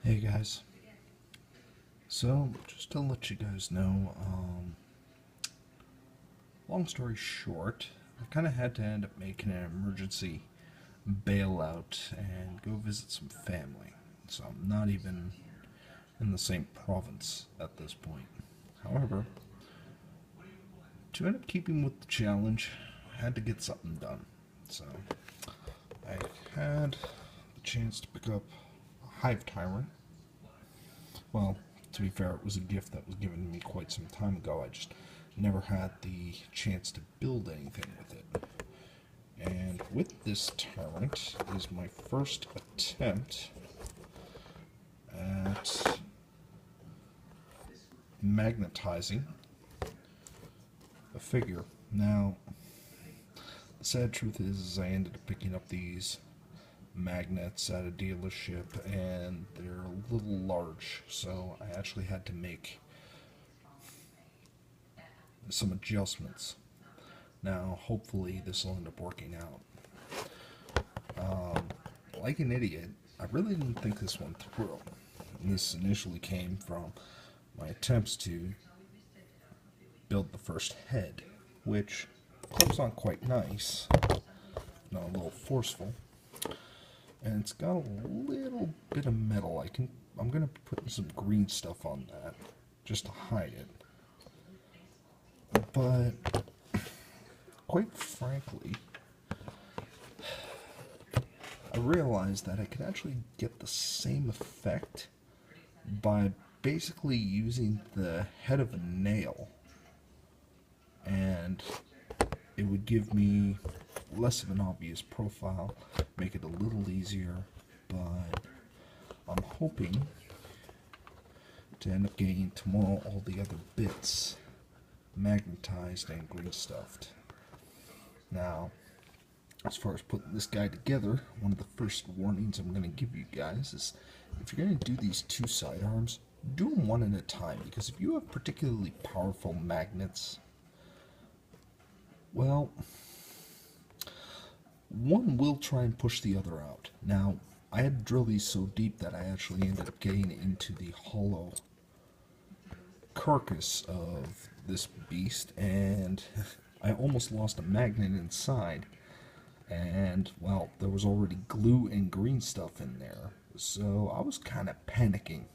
Hey guys, so just to let you guys know, long story short, I kind of had to end up making an emergency bailout and go visit some family. So I'm not even in the same province at this point. However, to end up keeping with the challenge, I had to get something done. So I had the chance to pick up a Hive Tyrant. Well, to be fair, it was a gift that was given to me quite some time ago. I just never had the chance to build anything with it. And with this tyrant is my first attempt at magnetizing a figure. Now, the sad truth is I ended up picking up these magnets at a dealership and they're a little large, so I actually had to make some adjustments. Now hopefully this will end up working out. Like an idiot, I really didn't think this one through. And this initially came from my attempts to build the first head, which comes on quite nice, not a little forceful. And it's got a little bit of metal. I'm gonna put some green stuff on that just to hide it. But quite frankly, I realized that I could actually get the same effect by basically using the head of a nail, and it would give me less of an obvious profile, make it a little easier, but I'm hoping to end up getting tomorrow all the other bits magnetized and green stuffed. Now, as far as putting this guy together, one of the first warnings I'm going to give you guys is if you're going to do these two sidearms, do them one at a time, because if you have particularly powerful magnets, well, one will try and push the other out. Now, I had to drill these so deep that I actually ended up getting into the hollow carcass of this beast, and I almost lost a magnet inside. And, well, there was already glue and green stuff in there, so I was kind of panicking.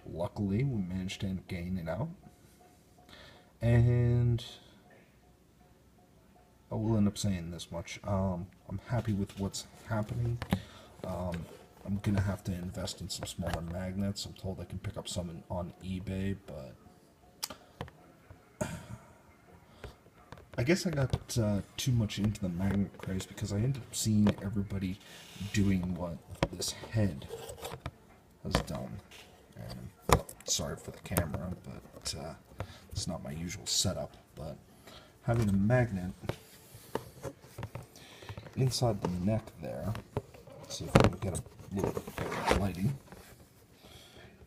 Luckily, we managed to end up getting it out, and I will end up saying this much. I'm happy with what's happening. I'm going to have to invest in some smaller magnets. I'm told I can pick up some on eBay, but I guess I got too much into the magnet craze because I ended up seeing everybody doing what this head has done. And sorry for the camera, but it's not my usual setup. But having a magnet inside the neck there, let's see if we can get a little lighting.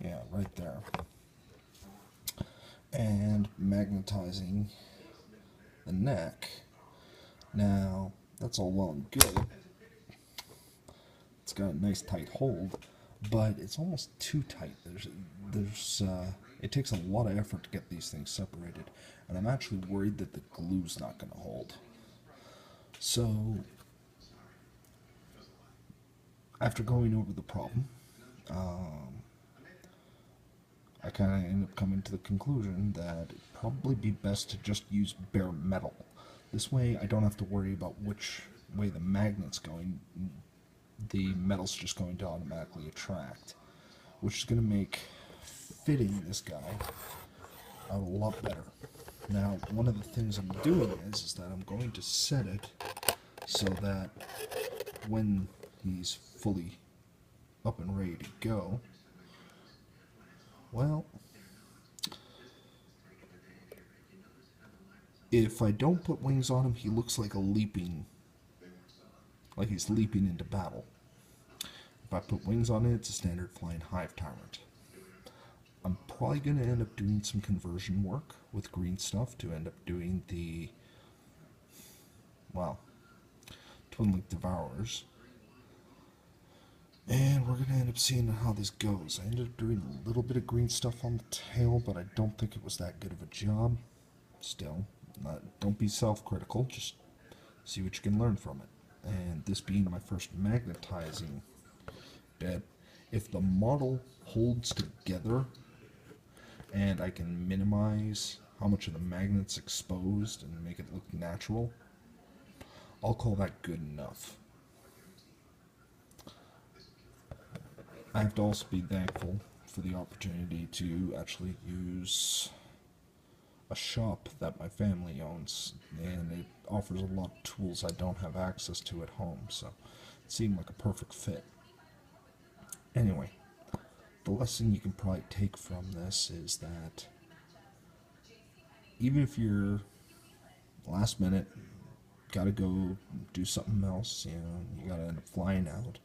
Yeah, right there. And magnetizing the neck. Now, that's all well and good. It's got a nice tight hold, but it's almost too tight. It takes a lot of effort to get these things separated, and I'm actually worried that the glue's not going to hold. So, after going over the problem, I kind of ended up coming to the conclusion that it'd probably be best to just use bare metal. This way I don't have to worry about which way the magnet's going. The metal's just going to automatically attract, which is going to make fitting this guy out a lot better. Now, one of the things I'm doing is that I'm going to set it so that when he's fully up and ready to go, well, if I don't put wings on him, he looks like he's leaping into battle. If I put wings on it, it's a standard flying Hive Tyrant. I'm probably going to end up doing some conversion work with green stuff to end up doing the, well, Twin Link Devourers. And we're we're gonna end up seeing how this goes. I ended up doing a little bit of green stuff on the tail, but I don't think it was that good of a job. Still, don't be self-critical, just see what you can learn from it. And this being my first magnetizing bit, if the model holds together and I can minimize how much of the magnet's exposed and make it look natural, I'll call that good enough. I have to also be thankful for the opportunity to actually use a shop that my family owns, and it offers a lot of tools I don't have access to at home, so it seemed like a perfect fit. Anyway, the lesson you can probably take from this is that even if you're last minute, gotta go do something else, you gotta end up flying out,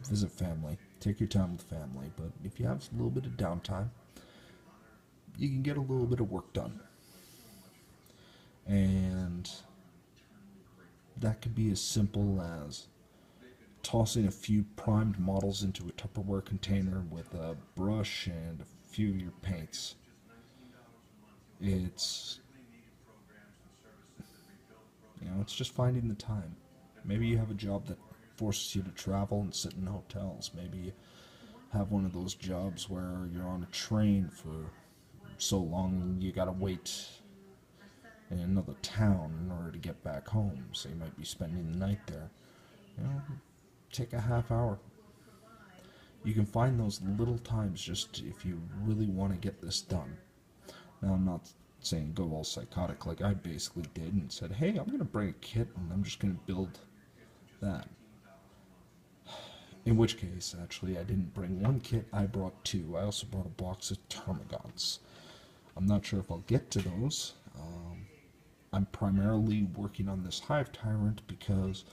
visit family, take your time with family, but if you have a little bit of downtime, you can get a little bit of work done. And that could be as simple as tossing a few primed models into a Tupperware container with a brush and a few of your paints. It's it's just finding the time. Maybe you have a job that forces you to travel and sit in hotels. Maybe you have one of those jobs where you're on a train for so long you gotta wait in another town in order to get back home, so you might be spending the night there. Take a half hour. You can find those little times just if you really want to get this done. Now, I'm not saying go all psychotic like I basically did and said, hey, I'm going to bring a kit and I'm just going to build that. In which case, actually, I didn't bring one kit, I brought two. I also brought a box of termagants. I'm not sure if I'll get to those. I'm primarily working on this Hive Tyrant because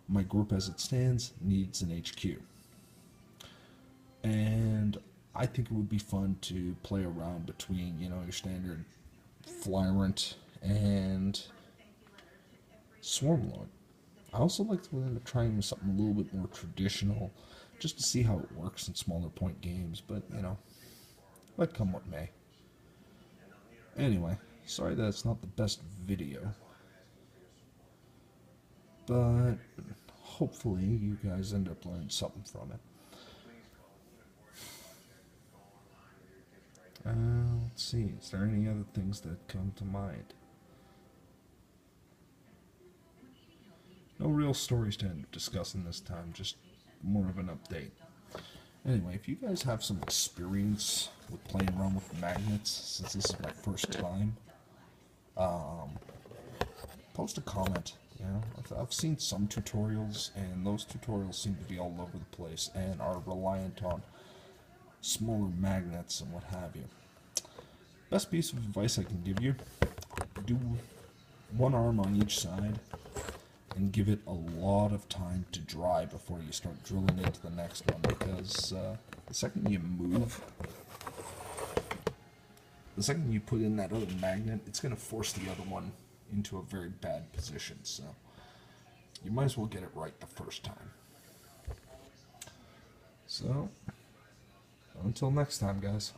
my group as it stands needs an HQ. And I think it would be fun to play around between, your standard Flyrant and Swarmlord. I also like to end up trying something a little bit more traditional, just to see how it works in smaller point games, but, let come what may. Anyway, sorry that it's not the best video, but hopefully you guys end up learning something from it. Let's see, is there any other things that come to mind? No real stories to end up discussing this time, just more of an update. Anyway, if you guys have some experience with playing around with magnets, since this is my first time, post a comment. I've seen some tutorials, and those tutorials seem to be all over the place and are reliant on smaller magnets and what have you. Best piece of advice I can give you, do one arm on each side and give it a lot of time to dry before you start drilling into the next one, because the second you put in that other magnet, it's going to force the other one into a very bad position, so you might as well get it right the first time. So, until next time, guys.